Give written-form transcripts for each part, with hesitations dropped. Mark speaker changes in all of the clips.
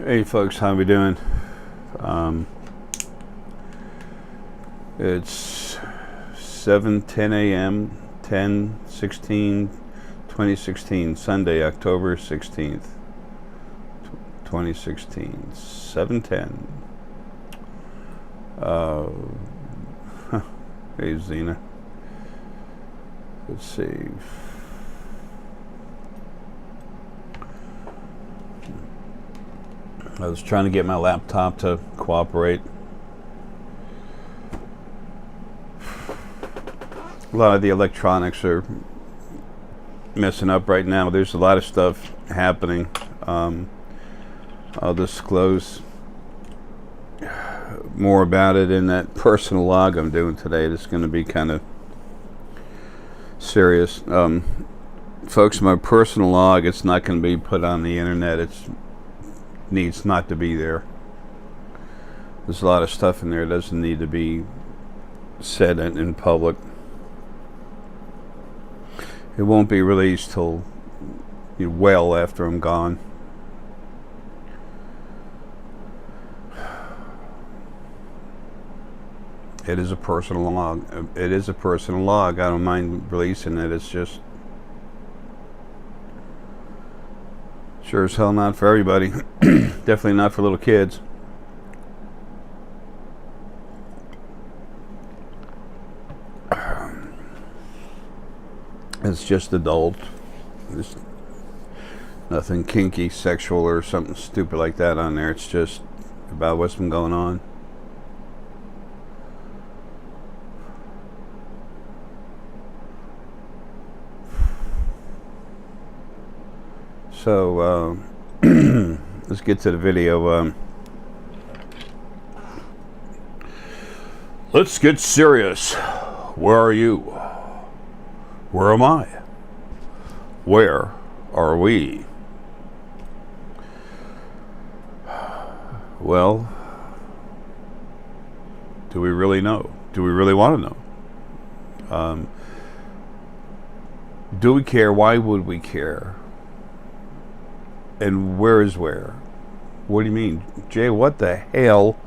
Speaker 1: Hey folks, how we doing? It's 7:10 a.m. 10/16/2016, Sunday, October 16th, 2016, 7:10. Hey Zena. Let's see. I was trying to get my laptop to cooperate. A lot of the electronics are messing up right now. There's a lot of stuff happening. I'll disclose more about it in that personal log I'm doing today. It's going to be kind of serious. Folks, my personal log, it's not going to be put on the internet. It needs not to be there. There's a lot of stuff in there that doesn't need to be said in public. It won't be released till well after I'm gone. It is a personal log. It is a personal log. I don't mind releasing it. It's just sure as hell not for everybody. Definitely not for little kids. It's just adult. There's nothing kinky, sexual, or something stupid like that on there. It's just about what's been going on. So, let's get to the video. Let's get serious. Where are you? Where am I? Where are we? Well, do we really know? Do we really want to know? Do we care? Why would we care? And where is where? What do you mean? Jay, what the hell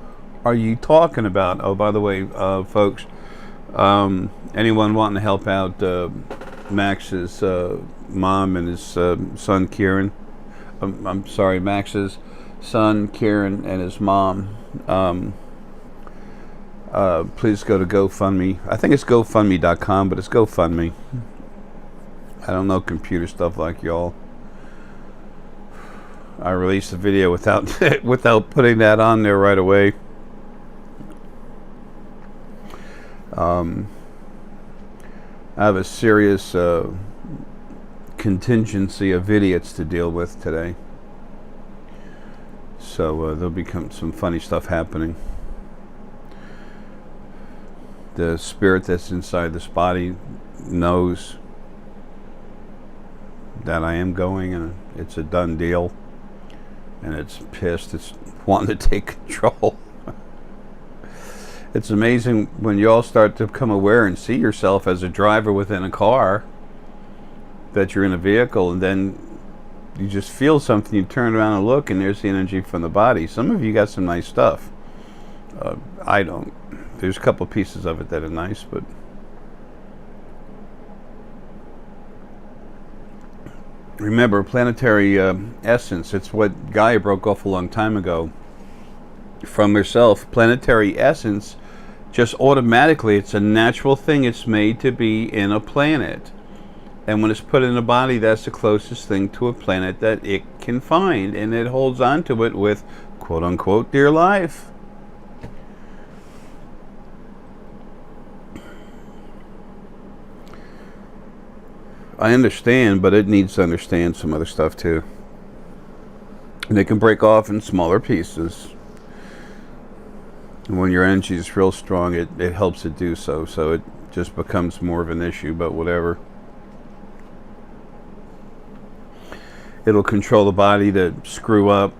Speaker 1: are you talking about? Oh, by the way, folks, anyone wanting to help out Max's mom and his son Kieran, I'm sorry, Max's son Kieran and his mom, please go to GoFundMe. I think it's GoFundMe.com, but it's GoFundMe. I don't know computer stuff like y'all. I released the video without without putting that on there right away. I have a serious contingency of idiots to deal with today. So there'll be some funny stuff happening. The spirit that's inside this body knows that I am going, and it's a done deal. And it's pissed. It's wanting to take control. It's amazing when you all start to become aware and see yourself as a driver within a car, that you're in a vehicle, and then you just feel something, you turn around and look, and there's the energy from the body. Some of you got some nice stuff. I don't. There's a couple pieces of it that are nice, but remember, planetary essence, it's what Gaia broke off a long time ago from herself. Planetary essence, just automatically, it's a natural thing. It's made to be in a planet. And when it's put in a body, that's the closest thing to a planet that it can find. And it holds on to it with, quote unquote, dear life. I understand, but it needs to understand some other stuff too. And it can break off in smaller pieces. And when your energy is real strong, it helps it do so. So it just becomes more of an issue, but whatever. It'll control the body to screw up,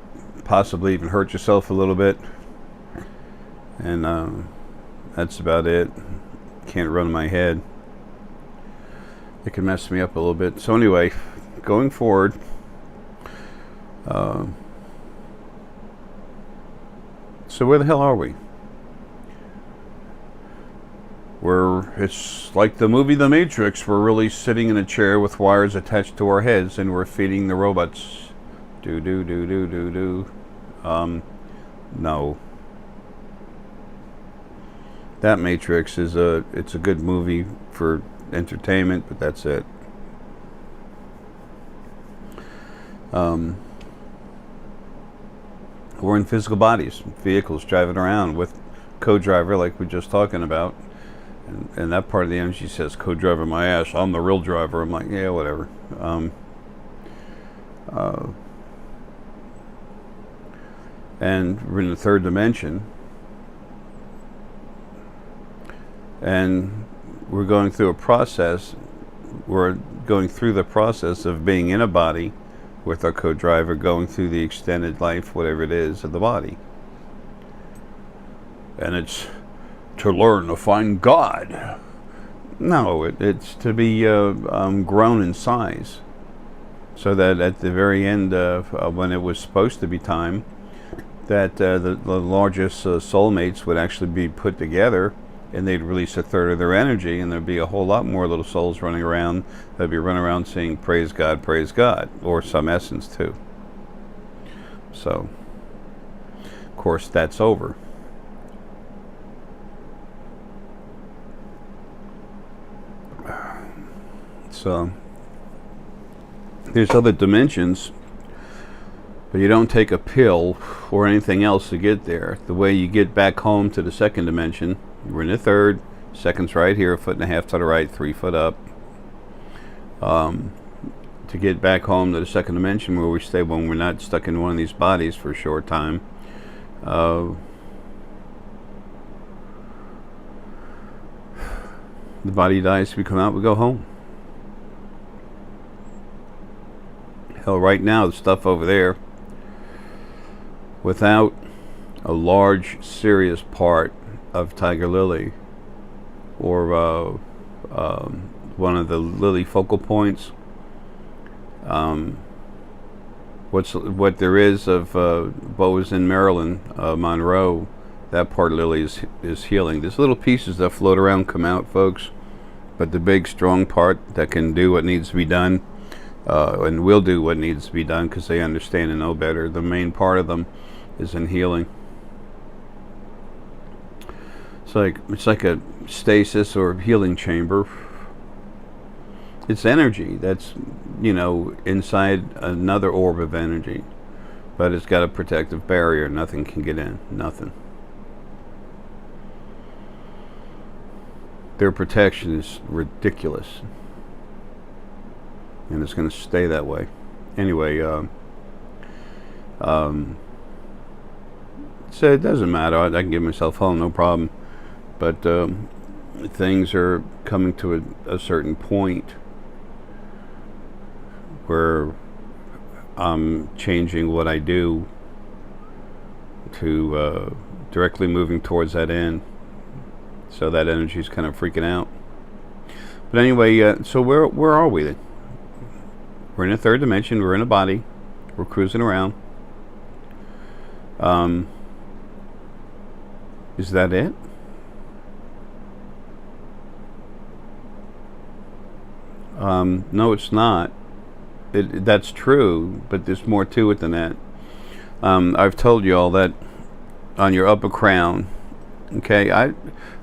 Speaker 1: possibly even hurt yourself a little bit. And that's about it. Can't run my head. It can mess me up a little bit. So anyway, going forward, So where the hell are we? It's like the movie The Matrix. We're really sitting in a chair with wires attached to our heads, and we're feeding the robots. No. That Matrix it's a good movie for entertainment, but that's it. We're in physical bodies, vehicles, driving around with co-driver, like we're just talking about. And that part of the energy says, co-driver my ass, I'm the real driver. I'm like, yeah, whatever. And we're in the third dimension. And we're going through a process. We're going through the process of being in a body with our co-driver, going through the extended life, whatever it is, of the body. And it's to learn to find God. No, it's to be grown in size, so that at the very end, when it was supposed to be time, that the largest soulmates would actually be put together, and they'd release a third of their energy, and there'd be a whole lot more little souls running around. They'd be running around saying, praise God, or some essence too. So, of course, that's over. So, there's other dimensions, but you don't take a pill or anything else to get there. The way you get back home to the second dimension, we're in the third, second's right here, 1.5 feet to the right, 3 foot up. To get back home to the second dimension where we stay when we're not stuck in one of these bodies for a short time, the body dies, we come out, we go home. Hell, right now, the stuff over there, without a large, serious part of Tiger Lily, or one of the Lily focal points, what there is of what was in Maryland, Monroe, that part of Lily is healing. There's little pieces that float around, come out, folks, but the big, strong part that can do what needs to be done, and will do what needs to be done because they understand and know better. The main part of them is in healing. It's like a stasis or healing chamber. It's energy that's, inside another orb of energy, but it's got a protective barrier. Nothing can get in. Nothing. Their protection is ridiculous. And it's going to stay that way. Anyway, so it doesn't matter. I can get myself home, no problem. But things are coming to a certain point where I'm changing what I do to directly moving towards that end. So that energy is kind of freaking out. But anyway, so where are we then? We're in a third dimension. We're in a body. We're cruising around. Is that it? No, it's not. That's true, but there's more to it than that. I've told you all that on your upper crown. Okay,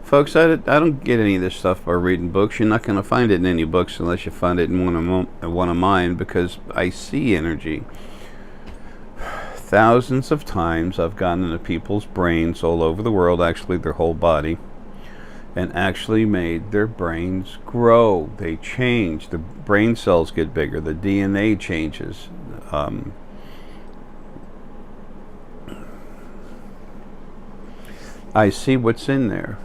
Speaker 1: folks, I don't get any of this stuff by reading books. You're not going to find it in any books unless you find it in one of mine, because I see energy. Thousands of times I've gotten into people's brains all over the world, actually their whole body, and actually made their brains grow. They change. The brain cells get bigger. The DNA changes. I see what's in there.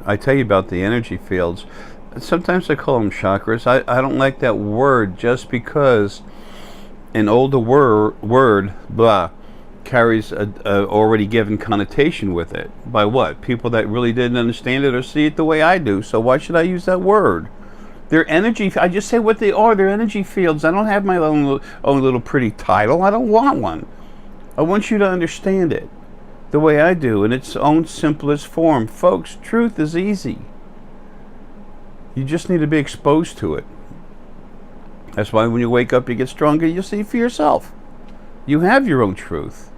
Speaker 1: I tell you about the energy fields. Sometimes I call them chakras. I don't like that word just because an older word, blah, carries a already given connotation with it. By what? People that really didn't understand it or see it the way I do. So why should I use that word? They're energy. I just say what they are. They're energy fields. I don't have my own little pretty title. I don't want one. I want you to understand it. the way I do, in its own simplest form. Folks, truth is easy. You just need to be exposed to it. That's why when you wake up, you get stronger, you see for yourself. You have your own truth.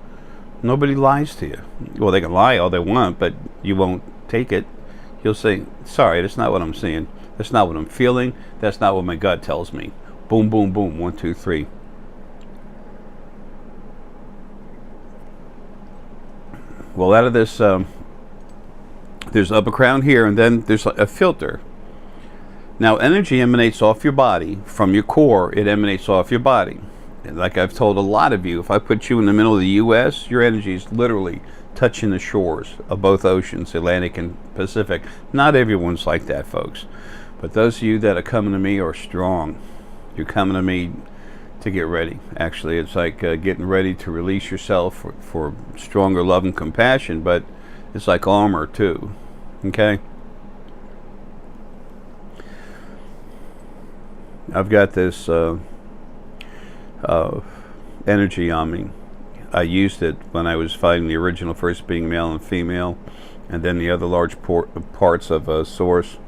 Speaker 1: Nobody lies to you. Well, they can lie all they want, but you won't take it. You'll say, sorry, that's not what I'm seeing. That's not what I'm feeling. That's not what my gut tells me. Boom, boom, boom. 1, 2, 3. Well, out of this, there's upper crown here, and then there's a filter. Now, energy emanates off your body. From your core, it emanates off your body. And like I've told a lot of you, if I put you in the middle of the U.S., your energy is literally touching the shores of both oceans, Atlantic and Pacific. Not everyone's like that, folks. But those of you that are coming to me are strong. You're coming to me to get ready. Actually, it's like getting ready to release yourself for stronger love and compassion, but it's like armor too. Okay? I've got this energy on me. I used it when I was fighting the original first being male and female, and then the other large parts of a source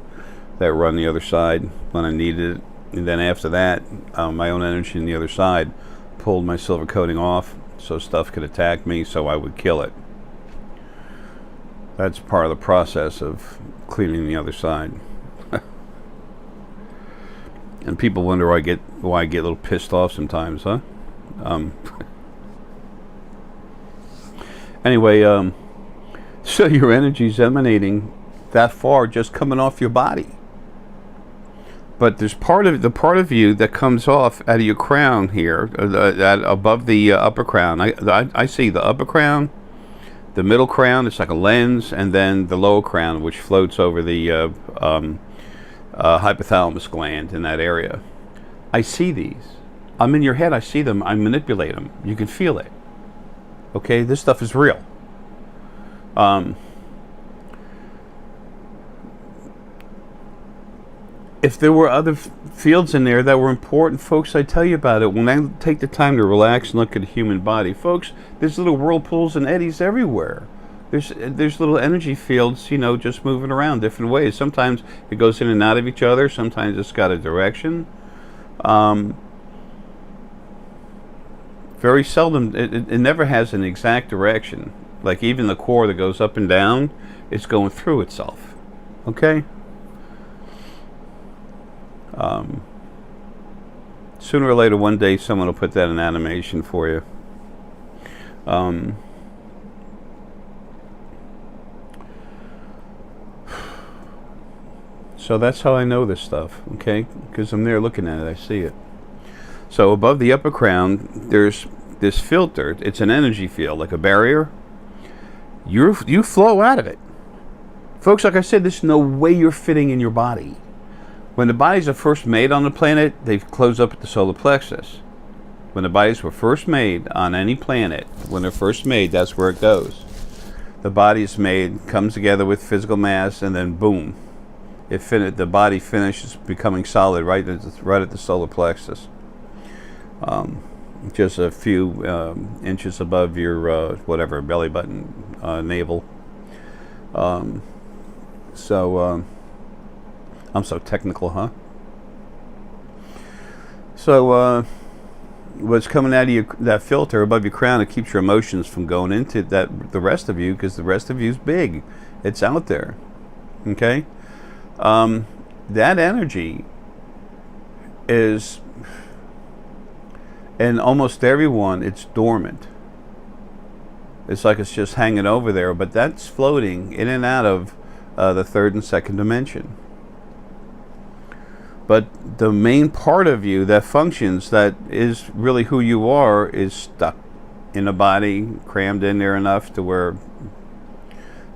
Speaker 1: that run the other side when I needed it. And then after that, my own energy on the other side pulled my silver coating off so stuff could attack me, so I would kill it. That's part of the process of cleaning the other side. And people wonder why I get a little pissed off sometimes, huh? Anyway, so your energy's emanating that far, just coming off your body. But there's the part of you that comes off out of your crown here, that above the upper crown. I see the upper crown, the middle crown. It's like a lens, and then the lower crown, which floats over the hypothalamus gland in that area. I see these. I'm in your head. I see them. I manipulate them. You can feel it. Okay, this stuff is real. If there were other fields in there that were important, folks, I tell you about it. When I take the time to relax and look at the human body, folks, there's little whirlpools and eddies everywhere. There's little energy fields, you know, just moving around different ways. Sometimes it goes in and out of each other. Sometimes it's got a direction. Very seldom, it never has an exact direction. Like even the core that goes up and down, it's going through itself. Okay? Sooner or later, one day, someone will put that in animation for you. So that's how I know this stuff, okay? Because I'm there looking at it, I see it. So above the upper crown, there's this filter. It's an energy field, like a barrier. You flow out of it. Folks, like I said, there's no way you're fitting in your body. When the bodies are first made on the planet, they close up at the solar plexus. When the bodies were first made on any planet, when they're first made, that's where it goes. The body is made, comes together with physical mass, and then boom. The body finishes becoming solid right at the solar plexus. Just a few inches above your whatever belly button, navel. I'm so technical, huh? So what's coming out of that filter above your crown, it keeps your emotions from going into the rest of you, because the rest of you is big. It's out there. Okay? That energy is, in almost everyone, it's dormant. It's like it's just hanging over there, but that's floating in and out of the third and second dimension. But the main part of you that functions, that is really who you are, is stuck in a body, crammed in there enough to where,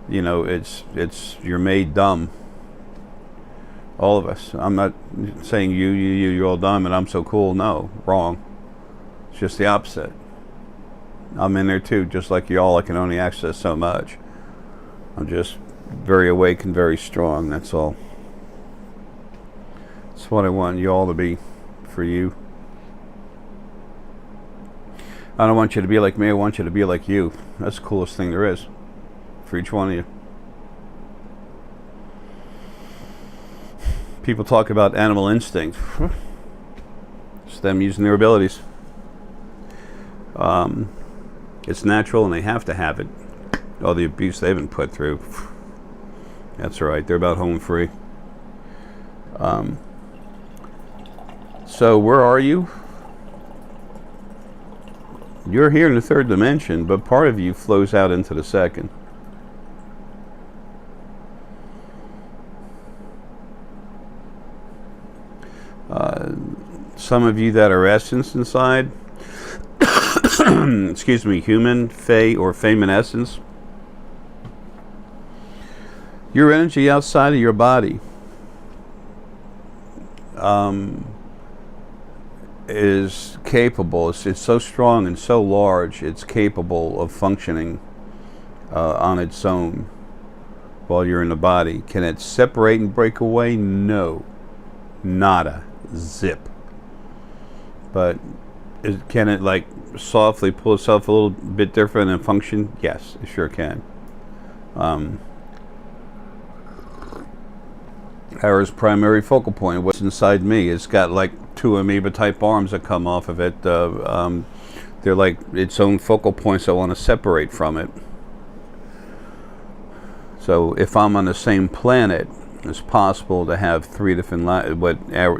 Speaker 1: you know, you're made dumb. All of us. I'm not saying you're all dumb and I'm so cool. No, wrong. It's just the opposite. I'm in there too, just like y'all. I can only access so much. I'm just very awake and very strong, that's all. That's what I want you all to be, for you. I don't want you to be like me, I want you to be like you. That's the coolest thing there is. for each one of you. People talk about animal instinct. It's them using their abilities. It's natural and they have to have it. All the abuse they've been put through. That's right, they're about home free. So where are you? You're here in the third dimension, but part of you flows out into the second. Some of you that are essence inside, excuse me, human, fey, or fame and essence, your energy outside of your body is capable. It's so strong and so large, it's capable of functioning on its own while you're in the body. Can it separate and break away? No. Nada. Zip. But can it like softly pull itself a little bit different and function? Yes, it sure can. Ara's primary focal point, what's inside me, it's got like two amoeba type arms that come off of it. They're like its own focal points that want to separate from it. So if I'm on the same planet, it's possible to have three different lives.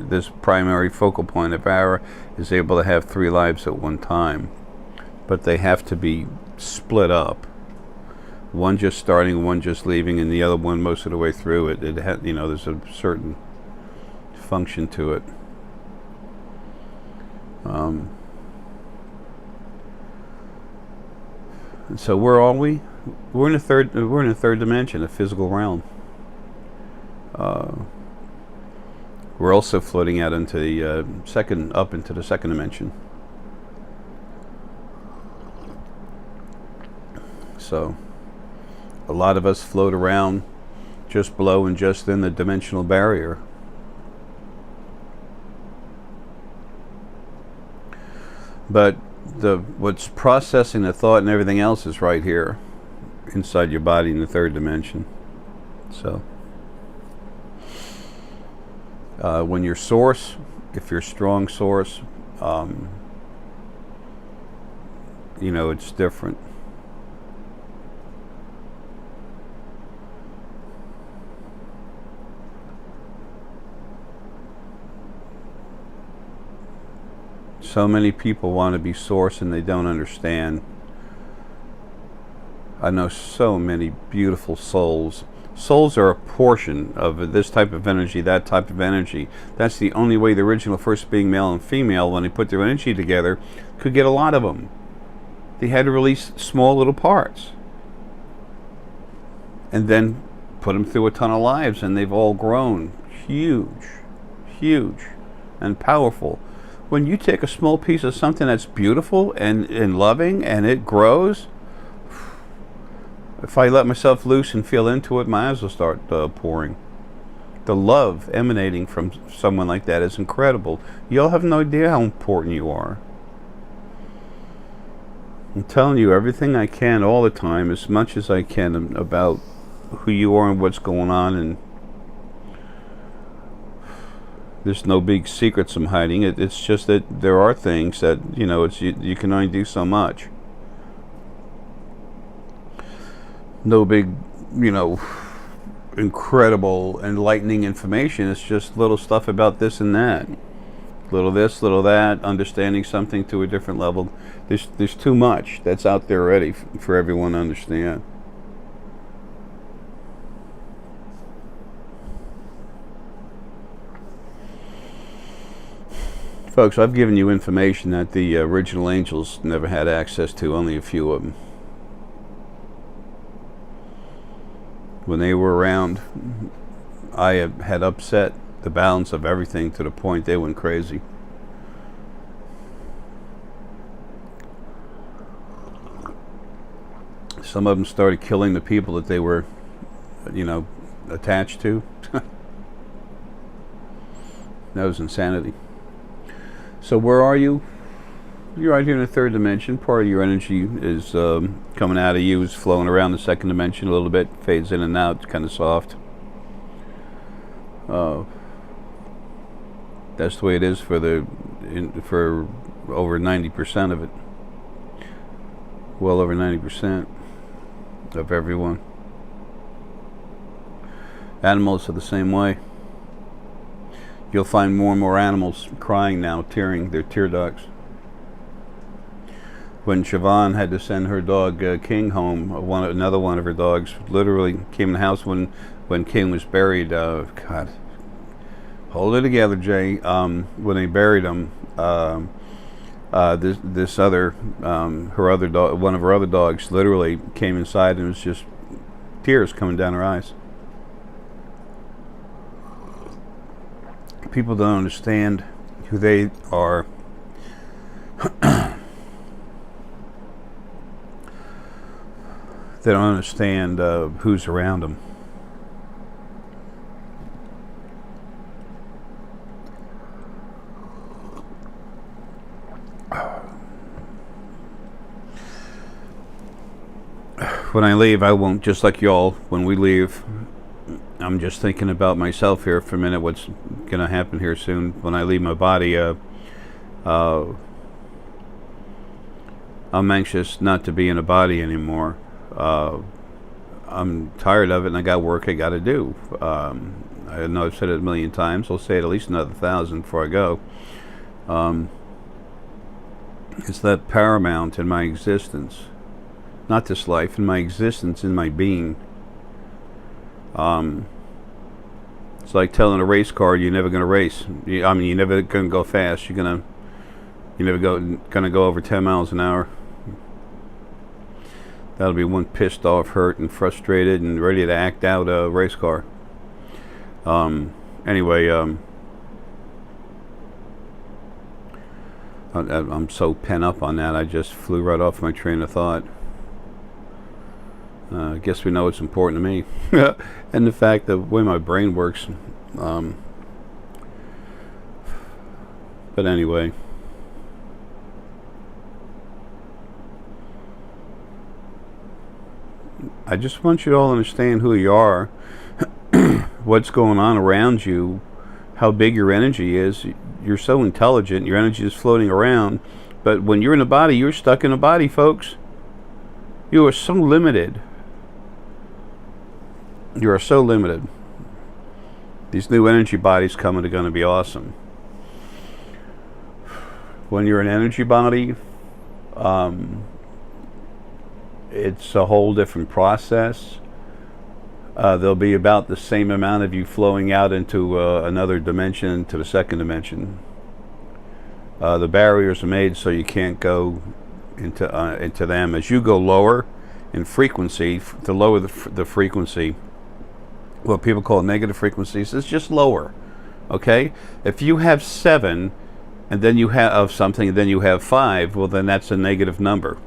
Speaker 1: This primary focal point of Arae is able to have 3 lives at one time, but they have to be split up. One just starting, one just leaving, and the other one most of the way through it. There's a certain function to it. So where are we? We're in the third dimension, a physical realm. We're also floating out into the up into the second dimension. So a lot of us float around just below and just in the dimensional barrier. But what's processing the thought and everything else is right here inside your body in the third dimension. So when your source, if you're a strong source, it's different. So many people want to be source and they don't understand. I know so many beautiful souls. Souls are a portion of this type of energy, that type of energy. That's the only way the original first being, male and female, when they put their energy together, could get a lot of them. They had to release small little parts and then put them through a ton of lives, and they've all grown huge, huge and powerful. When you take a small piece of something that's beautiful and loving and it grows, if I let myself loose and feel into it, my eyes will start pouring. The love emanating from someone like that is incredible. Y'all have no idea how important you are. I'm telling you everything I can all the time, as much as I can, about who you are and what's going on, and there's no big secrets I'm hiding. It's just that there are things that, you can only do so much. No big, incredible, enlightening information. It's just little stuff about this and that. Little this, little that, understanding something to a different level. There's too much that's out there already for everyone to understand. Folks, I've given you information that the original angels never had access to, only a few of them. When they were around, I had upset the balance of everything to the point they went crazy. Some of them started killing the people that they were, attached to. That was insanity. So where are you? you're right here in the third dimension. Part of your energy is coming out of you, is flowing around the second dimension a little bit, fades in and out, it's kind of soft. That's the way it is for for over 90% of it. Well over 90% of everyone. Animals are the same way. You'll find more and more animals crying now, tearing their tear ducts. When Siobhan had to send her dog King home, another one of her dogs literally came in the house when King was buried. God, hold it together, Jay. When they buried him, this other her other dog, one of her other dogs, literally came inside and it was just tears coming down her eyes. People don't understand who they are. They don't understand who's around them. When I leave, I won't, just like y'all, when we leave, I'm just thinking about myself here for a minute, what's going to happen here soon. When I leave my body, I'm anxious not to be in a body anymore. I'm tired of it and I got work I got to do. I know I've said it a million times. I'll say it at least another 1,000 before I go. It's that paramount in my existence. Not this life, in my existence, in my being. It's like telling a race car you're never going to race. You're never going to go fast. You're never going to go over 10 miles an hour. That'll be one pissed off, hurt, and frustrated, and ready to act out a race car. Anyway, I'm so pent up on that. I just flew right off my train of thought. I guess we know it's important to me. And the fact that the way my brain works. But anyway. I just want you to all understand who you are, what's going on around you, how big your energy is. You're so intelligent, your energy is floating around. But when you're in a body, you're stuck in a body, folks. You are so limited. You are so limited. These new energy bodies coming are going to be awesome. When you're an energy body, it's a whole different process. There'll be about the same amount of you flowing out into another dimension, to the second dimension. The barriers are made so you can't go into them. As you go lower in frequency, to lower the frequency, what people call negative frequencies, is just lower. Okay? If you have 7 and then you have of something and then you have 5, well then that's a negative number.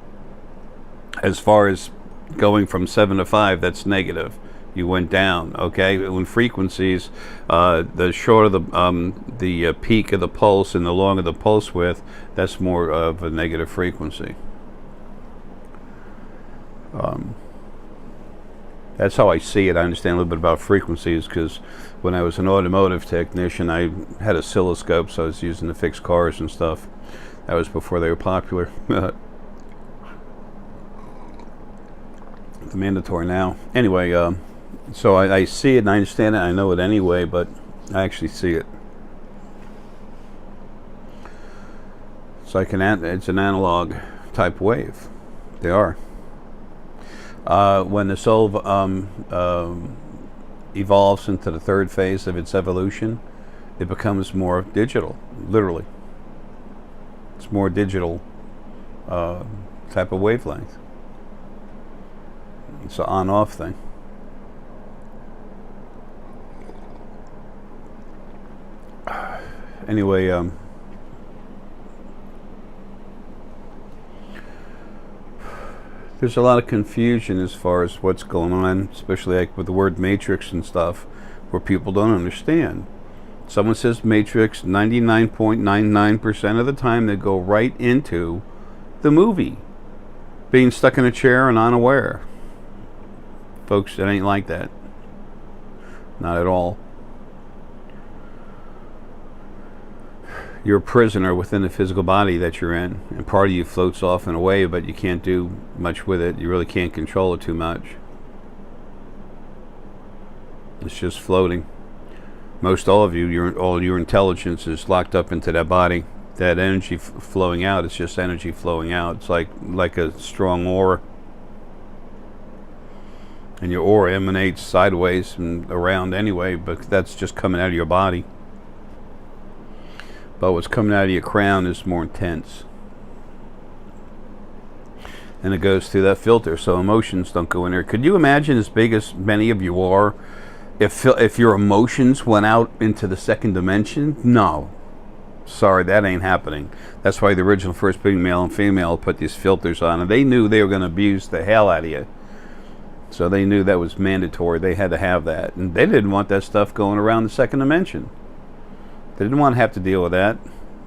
Speaker 1: As far as going from 7 to 5, that's negative. You went down. Okay? When frequencies, the shorter the peak of the pulse and the longer the pulse width, that's more of a negative frequency. That's how I see it. I understand a little bit about frequencies because when I was an automotive technician, I had oscilloscopes, so I was using to fix cars and stuff. That was before they were popular. It's mandatory now. Anyway, so I see it and I understand it. I know it anyway, but I actually see it. It's like it's an analog type wave. They are. When the soul evolves into the third phase of its evolution, it becomes more digital, literally. It's more digital type of wavelength. It's an on-off thing. Anyway, there's a lot of confusion as far as what's going on, especially like with the word matrix and stuff, where people don't understand. Someone says Matrix, 99.99% of the time they go right into the movie. Being stuck in a chair and unaware. Folks, it ain't like that. Not at all. You're a prisoner within the physical body that you're in, and part of you floats off and away, but you can't do much with it. You really can't control it too much. It's just floating. Most all of you, all your intelligence is locked up into that body. That energy flowing out, it's just energy flowing out. It's like a strong aura. And your aura emanates sideways and around anyway, but that's just coming out of your body. But what's coming out of your crown is more intense. And it goes through that filter, so emotions don't go in there. Could you imagine, as big as many of you are, if your emotions went out into the second dimension? No. Sorry, that ain't happening. That's why the original first being male and female put these filters on, and they knew they were going to abuse the hell out of you. So they knew that was mandatory. They had to have that. And they didn't want that stuff going around the second dimension. They didn't want to have to deal with that.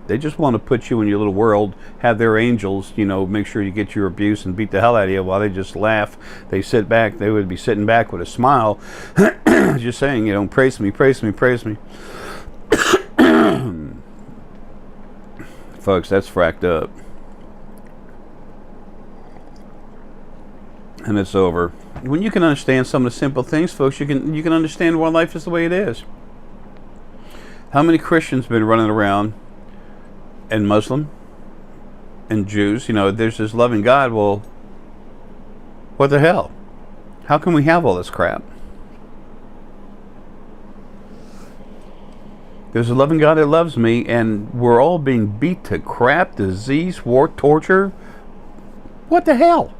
Speaker 1: They just want to put you in your little world, have their angels, make sure you get your abuse and beat the hell out of you while they just laugh. They sit back. They would be sitting back with a smile, just saying, praise me, praise me, praise me. Folks, that's fracked up. And it's over. When you can understand some of the simple things, folks, you can understand why life is the way it is. How many Christians been running around, and Muslim, and Jews, there's this loving God. Well, what the hell? How can we have all this crap? There's a loving God that loves me, and we're all being beat to crap, disease, war, torture. What the hell?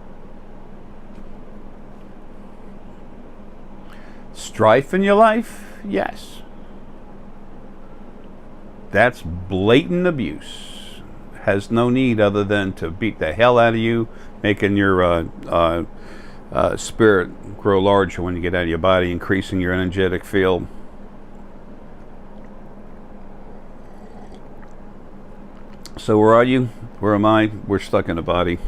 Speaker 1: Strife in your life? Yes. That's blatant abuse. Has no need other than to beat the hell out of you, making your spirit grow larger when you get out of your body, increasing your energetic field. So where are you? Where am I? We're stuck in a body.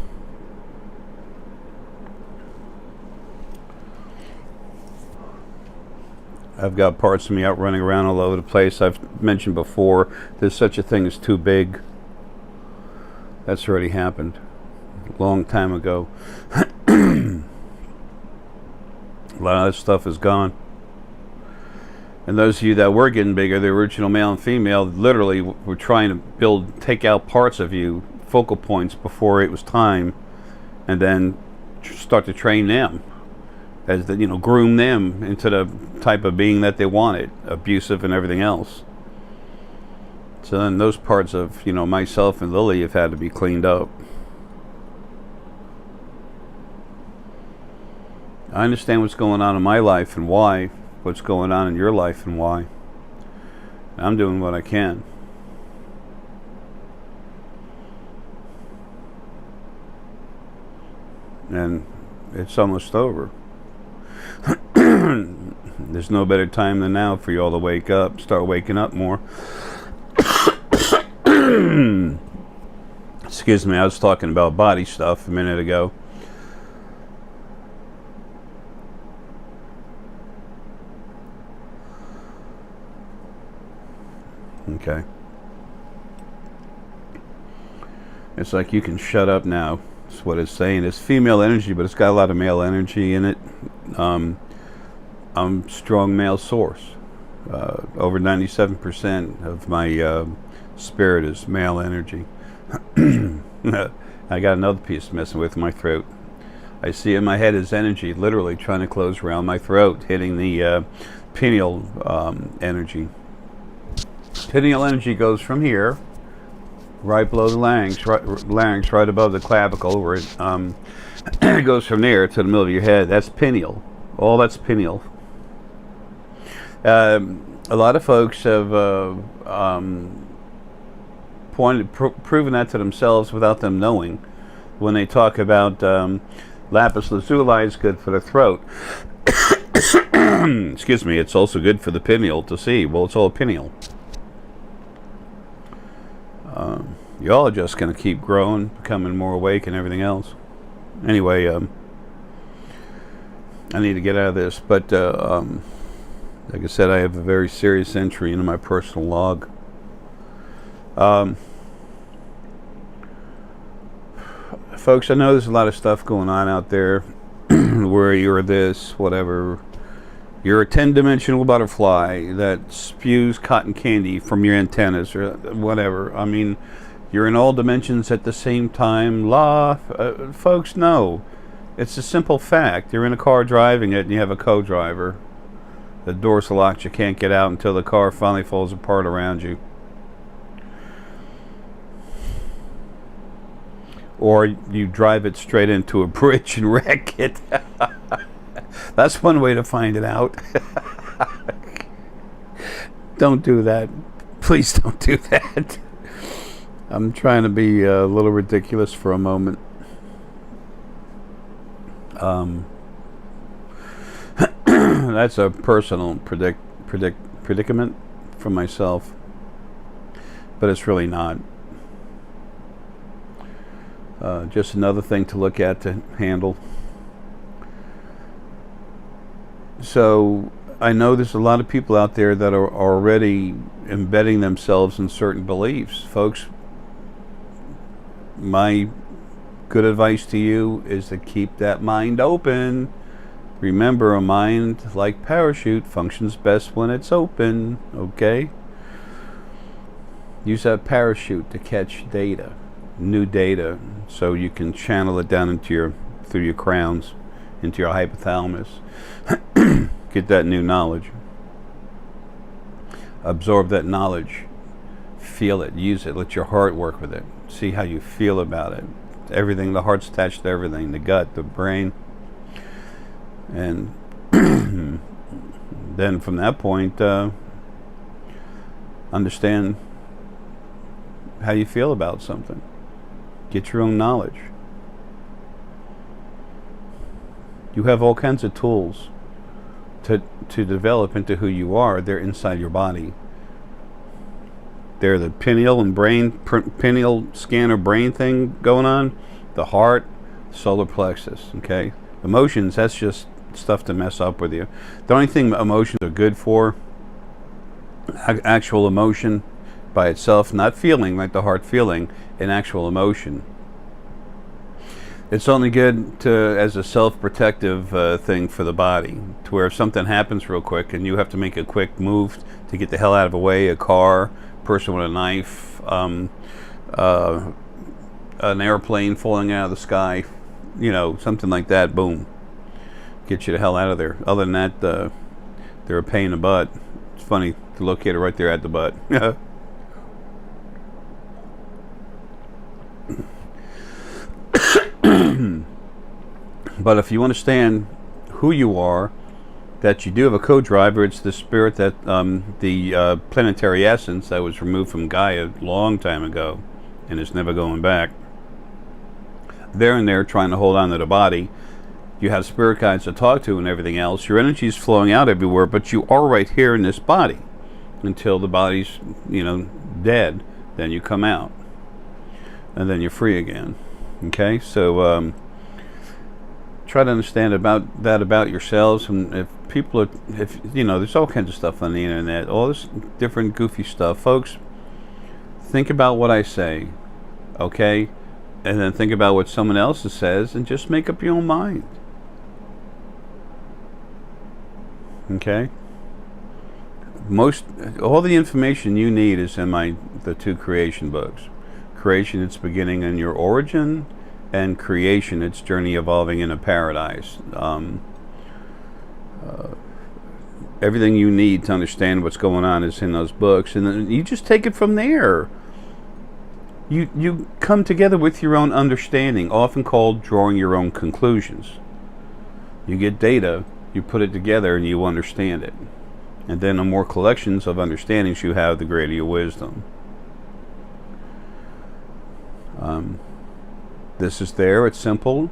Speaker 1: I've got parts of me out running around all over the place. I've mentioned before, there's such a thing as too big. That's already happened a long time ago. A lot of that stuff is gone. And those of you that were getting bigger, the original male and female, literally were trying to take out parts of you, focal points, before it was time, and then start to train them. As groom them into the type of being that they wanted, abusive and everything else. So then those parts of, myself and Lily have had to be cleaned up. I understand what's going on in my life and why, what's going on in your life and why. I'm doing what I can. And it's almost over. There's no better time than now for you all to wake up, start waking up more. Excuse me, I was talking about body stuff a minute ago. Okay. It's like, you can shut up now. That's what it's saying. It's female energy, but it's got a lot of male energy in it. I'm strong male source. Over 97% of my spirit is male energy. I got another piece messing with my throat. I see in my head is energy literally trying to close around my throat, hitting the pineal energy. Pineal energy goes from here, right below the larynx, right above the clavicle, where it goes from there to the middle of your head. That's pineal. All that's pineal. A lot of folks have proven that to themselves without them knowing. When they talk about lapis lazuli is good for the throat. Excuse me, it's also good for the pineal to see. Well, it's all pineal. Y'all are just going to keep growing, becoming more awake and everything else. Anyway, I need to get out of this, but like I said, I have a very serious entry into my personal log. Folks, I know there's a lot of stuff going on out there where you're this, whatever. You're a 10-dimensional butterfly that spews cotton candy from your antennas or whatever. I mean, you're in all dimensions at the same time. Folks, no. It's a simple fact. You're in a car driving it and you have a co-driver. The door's locked. You can't get out until the car finally falls apart around you. Or you drive it straight into a bridge and wreck it. That's one way to find it out. Don't do that. Please don't do that. I'm trying to be a little ridiculous for a moment. That's a personal predicament for myself, but it's really not. Just another thing to look at, to handle. So I know there's a lot of people out there that are already embedding themselves in certain beliefs. Folks, my good advice to you is to keep that mind open. Remember, a mind like parachute functions best when it's open, okay? Use that parachute to catch data, new data, so you can channel it down into through your crowns, into your hypothalamus. Get that new knowledge. Absorb that knowledge. Feel it, use it, let your heart work with it. See how you feel about it. Everything, the heart's attached to everything, the gut, the brain. And then from that point, understand how you feel about something. Get your own knowledge. You have all kinds of tools to develop into who you are. They're inside your body. They're the pineal scanner brain thing going on, the heart, solar plexus, okay? Emotions, that's just stuff to mess up with you. The only thing emotions are good for, actual emotion by itself, not feeling like the heart feeling, an actual emotion. It's only good as a self-protective thing for the body, to where if something happens real quick and you have to make a quick move to get the hell out of the way, a car, person with a knife, an airplane falling out of the sky, something like that, boom, get you the hell out of there. Other than that, they're a pain in the butt. It's funny to locate it right there at the butt. But if you understand who you are, that you do have a co-driver, it's the spirit that the planetary essence that was removed from Gaia a long time ago and is never going back. They're in there trying to hold on to the body. You have spirit guides to talk to and everything else. Your energy is flowing out everywhere, but you are right here in this body until the body's dead. Then you come out and then you're free again. Okay, so try to understand about yourselves. And if people are, there's all kinds of stuff on the internet, all this different goofy stuff. Folks, think about what I say, okay, and then think about what someone else says, and just make up your own mind. Okay. All the information you need is in the 2 creation books. Creation, its beginning and your origin, and creation, its journey evolving in a paradise. Everything you need to understand what's going on is in those books, and then you just take it from there. You come together with your own understanding, often called drawing your own conclusions. You get data, you put it together, and you understand it. And then the more collections of understandings you have, the greater your wisdom. This is there, it's simple.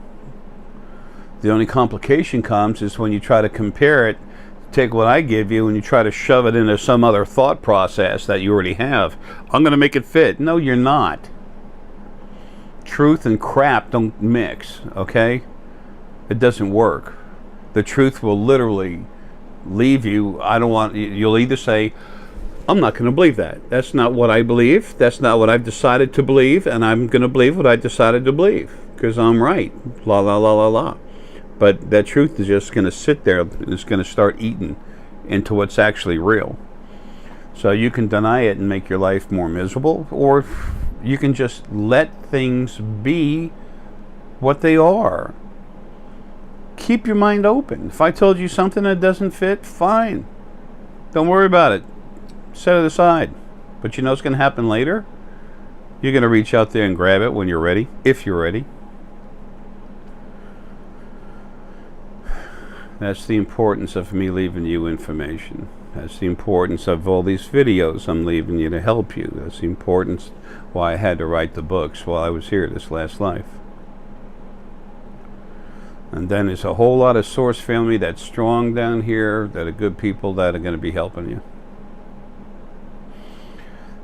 Speaker 1: The only complication comes is when you try to compare it take what I give you and you try to shove it into some other thought process that you already have. I'm going to make it fit. No, you're not. Truth and crap don't mix, okay? It doesn't work. The truth will literally leave you. You'll either say, I'm not going to believe that. That's not what I believe. That's not what I've decided to believe, and I'm going to believe what I decided to believe because I'm right. La, la, la, la, la. But that truth is just going to sit there. It's going to start eating into what's actually real. So you can deny it and make your life more miserable, or you can just let things be what they are. Keep your mind open. If I told you something that doesn't fit, fine. Don't worry about it. Set it aside. But you know what's going to happen later? You're going to reach out there and grab it when you're ready, if you're ready. That's the importance of me leaving you information. That's the importance of all these videos I'm leaving you to help you. That's the importance why I had to write the books while I was here this last life. And then there's a whole lot of source family that's strong down here, that are good people that are going to be helping you.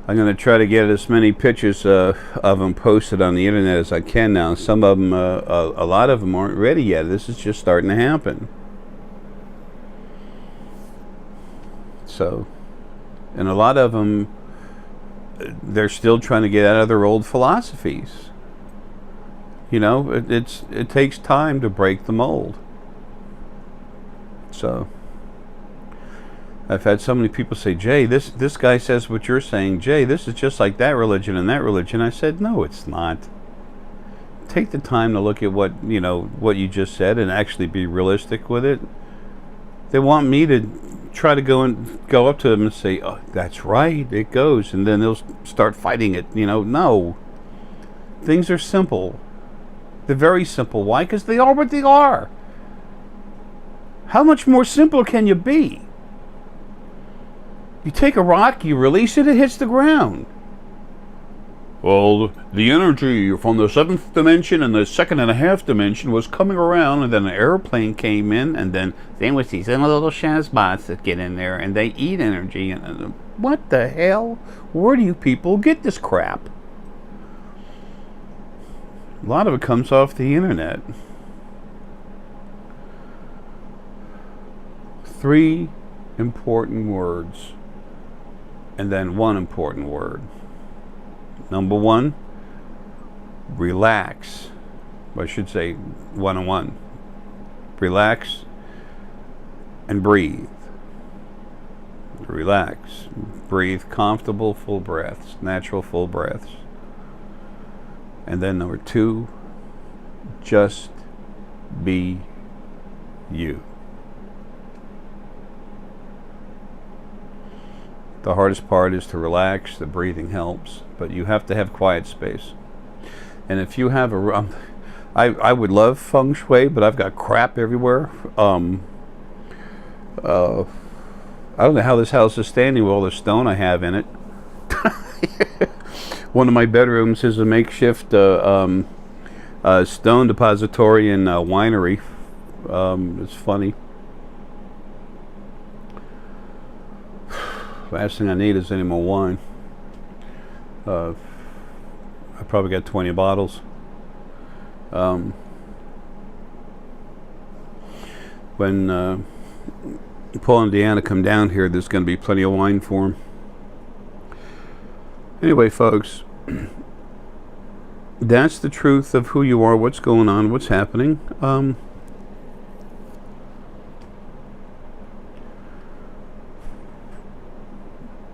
Speaker 1: I'm going to try to get as many pictures of them posted on the internet as I can now. Some of them, a lot of them aren't ready yet. This is just starting to happen. So, and a lot of them, they're still trying to get out of their old philosophies. You know, it takes time to break the mold. So, I've had so many people say, Jay, this guy says what you're saying. Jay, this is just like that religion and that religion. I said, no, it's not. Take the time to look at what you just said and actually be realistic with it. They want me to try to go up to them and say, oh, that's right, it goes, and then they'll start fighting it. No. Things are simple. They're very simple. Why? Because they are what they are. How much more simple can you be? You take a rock, you release it, it hits the ground. Well, the energy from the 7th dimension and the 2nd and a half dimension was coming around, and then an airplane came in, and then was these little shazbots that get in there, and they eat energy. And what the hell? Where do you people get this crap? A lot of it comes off the internet. 3 important words, and then 1 important word. Number 1, relax. I should say 101. Relax and breathe. Relax. Breathe comfortable, full breaths, natural full breaths. And then number 2, just be you. The hardest part is to relax. The breathing helps, but you have to have quiet space. And if you have I would love feng shui, but I've got crap everywhere. I don't know how this house is standing with all the stone I have in it. One of my bedrooms is a makeshift stone depository and winery. It's funny. Last thing I need is any more wine. I probably got 20 bottles. When Paul and Deanna come down here, there's going to be plenty of wine for them. Anyway, folks, that's the truth of who you are, what's going on, what's happening.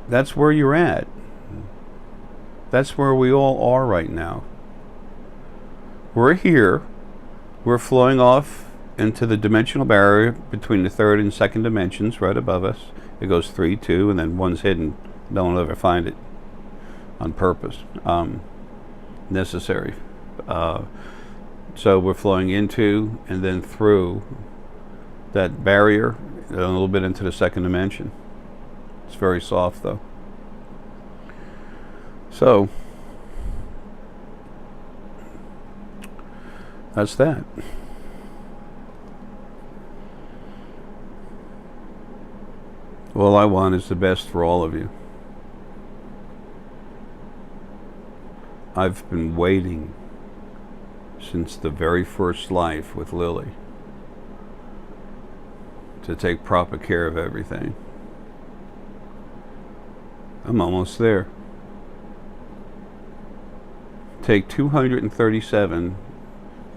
Speaker 1: That's where you're at. That's where we all are right now. We're here. We're flowing off into the dimensional barrier between the 3rd and 2nd dimensions right above us. It goes 3, 2, and then 1's hidden. No one will ever find it on purpose. Necessary. So we're flowing into and then through that barrier a little bit into the 2nd dimension. It's very soft, though. So, that's that. All I want is the best for all of you. I've been waiting since the very first life with Lily to take proper care of everything. I'm almost there. Take 237,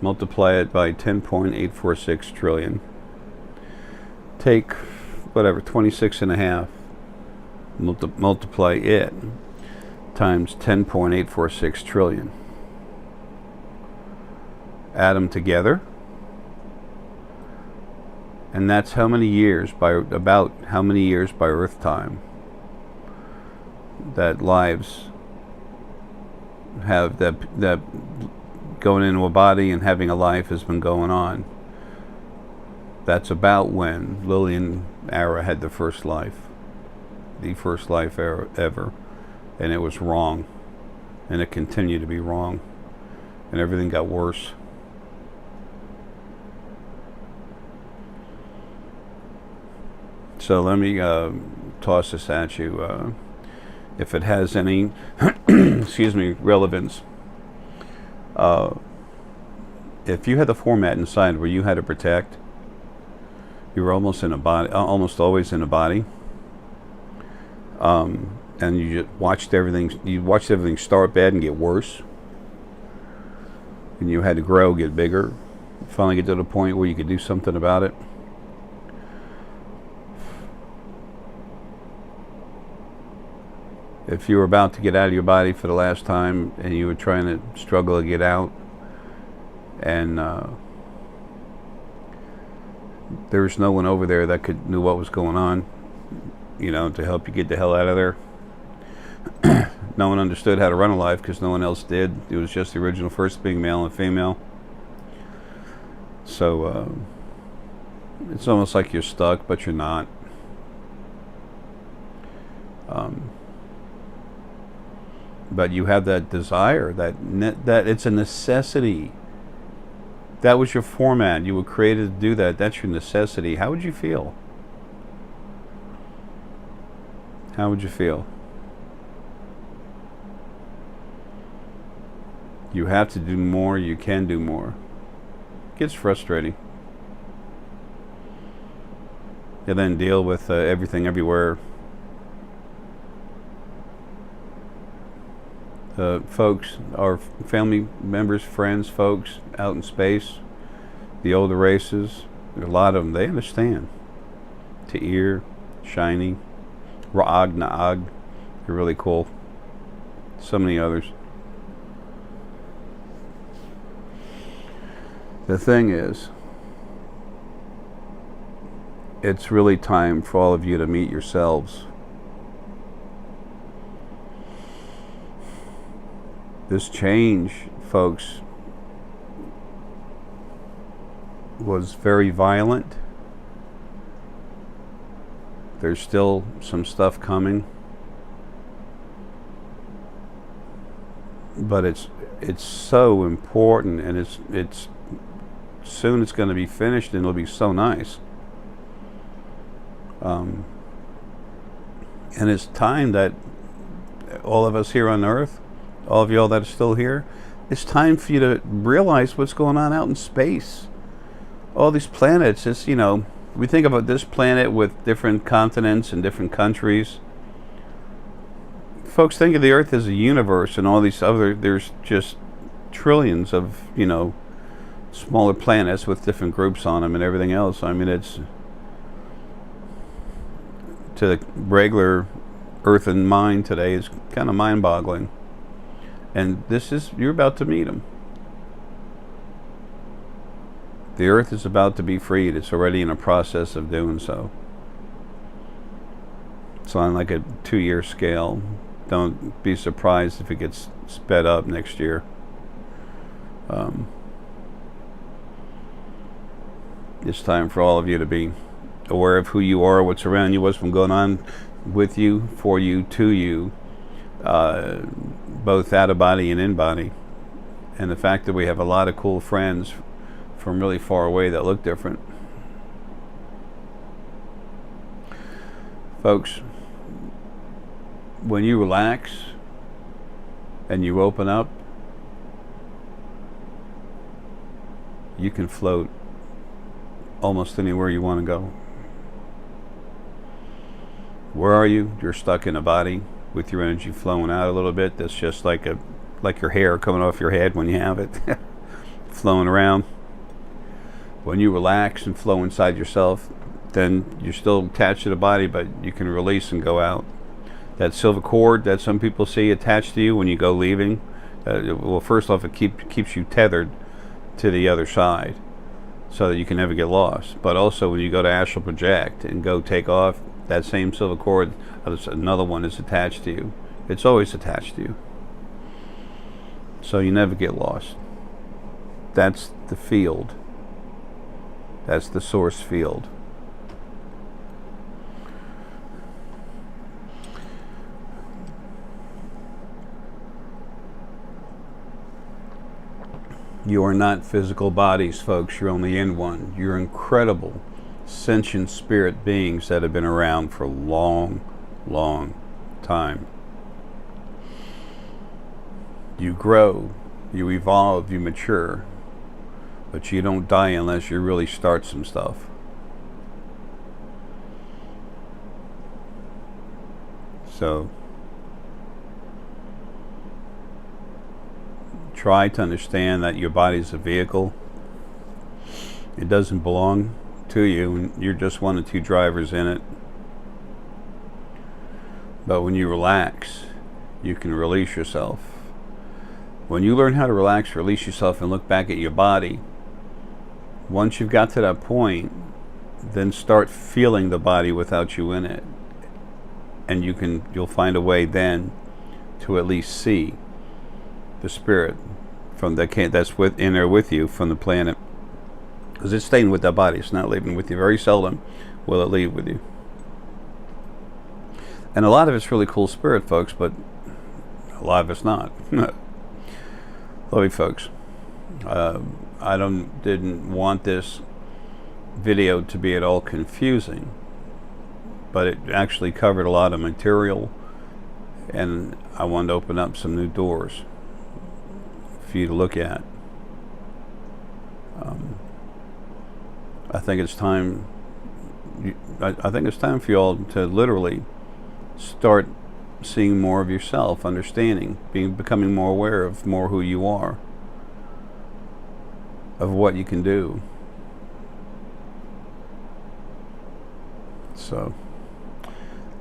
Speaker 1: multiply it by 10.846 trillion. Take whatever, 26 and a half, multiply it times 10.846 trillion. Add them together, and that's how many years about how many years by Earth time that lives have that going into a body and having a life has been going on. That's about when Lily and Arae had the first life ever, and it was wrong, and it continued to be wrong, and everything got worse. So let me toss this at you. If it has any, excuse me, relevance. If you had the format inside where you had to protect, you were almost in a body, almost always in a body, and you just watched everything. You watched everything start bad and get worse, and you had to grow, get bigger, finally get to the point where you could do something about it. If you were about to get out of your body for the last time and you were trying to struggle to get out, and there was no one over there that knew what was going on, to help you get the hell out of there. No one understood how to run a life because no one else did. It was just the original first being male and female. So it's almost like you're stuck, but you're not. But you have that desire, that it's a necessity. That was your format. You were created to do that. That's your necessity. How would you feel? How would you feel? You have to do more. You can do more. It gets frustrating. You then deal with everything everywhere. Folks, our family members, friends, folks out in space, the older races, a lot of them, they understand. Ta'ir, Shiny, Ra'ag, Na'ag, they're really cool. So many others. The thing is, it's really time for all of you to meet yourselves. This change, folks, was very violent. There's still some stuff coming, but it's so important, and it's soon it's going to be finished, and it'll be so nice. And it's time that all of us here on Earth, all of y'all that are still here, it's time for you to realize what's going on out in space. All these planets, it's, we think about this planet with different continents and different countries. Folks, think of the Earth as a universe, and all these other, there's just trillions of, smaller planets with different groups on them and everything else. I mean, it's, to the regular earthen mind today, it's kind of mind-boggling. And you're about to meet them. The Earth is about to be freed. It's already in a process of doing so. It's on like a 2-year scale. Don't be surprised if it gets sped up next year. It's time for all of you to be aware of who you are, what's around you, what's been going on with you, for you, to you. Both out of body and in body, and the fact that we have a lot of cool friends from really far away that look different. Folks, when you relax and you open up, you can float almost anywhere you want to go. Where are you? You're stuck in a body with your energy flowing out a little bit. That's just like your hair coming off your head when you have it flowing around. When you relax and flow inside yourself, then you're still attached to the body, but you can release and go out. That silver cord that some people see attached to you when you go leaving, well, first off, it keeps you tethered to the other side so that you can never get lost. But also when you go to astral project and go take off, that same silver cord, another one is attached to you. It's always attached to you. So you never get lost. That's the field. That's the source field. You are not physical bodies, folks. You're only in one. You're incredible, sentient spirit beings that have been around for a long, long time. You grow, you evolve, you mature, but you don't die unless you really start some stuff. So, try to understand that your body is a vehicle. It doesn't belong to you, and you're just one of two drivers in it. But when you relax, you can release yourself. When you learn how to relax, release yourself, and look back at your body, once you've got to that point, then start feeling the body without you in it. And you'll find a way then to at least see the spirit from that's in there with you from the planet, because it's staying with that body. It's not leaving with you. Very seldom will it leave with you. And a lot of it's really cool spirit, folks, but a lot of it's not. Love you, folks. I didn't want this video to be at all confusing, but it actually covered a lot of material, and I wanted to open up some new doors for you to look at. I think it's time. I think it's time for you all to literally start seeing more of yourself, understanding, becoming more aware of more who you are, of what you can do. So,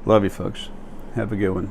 Speaker 1: love you, folks. Have a good one.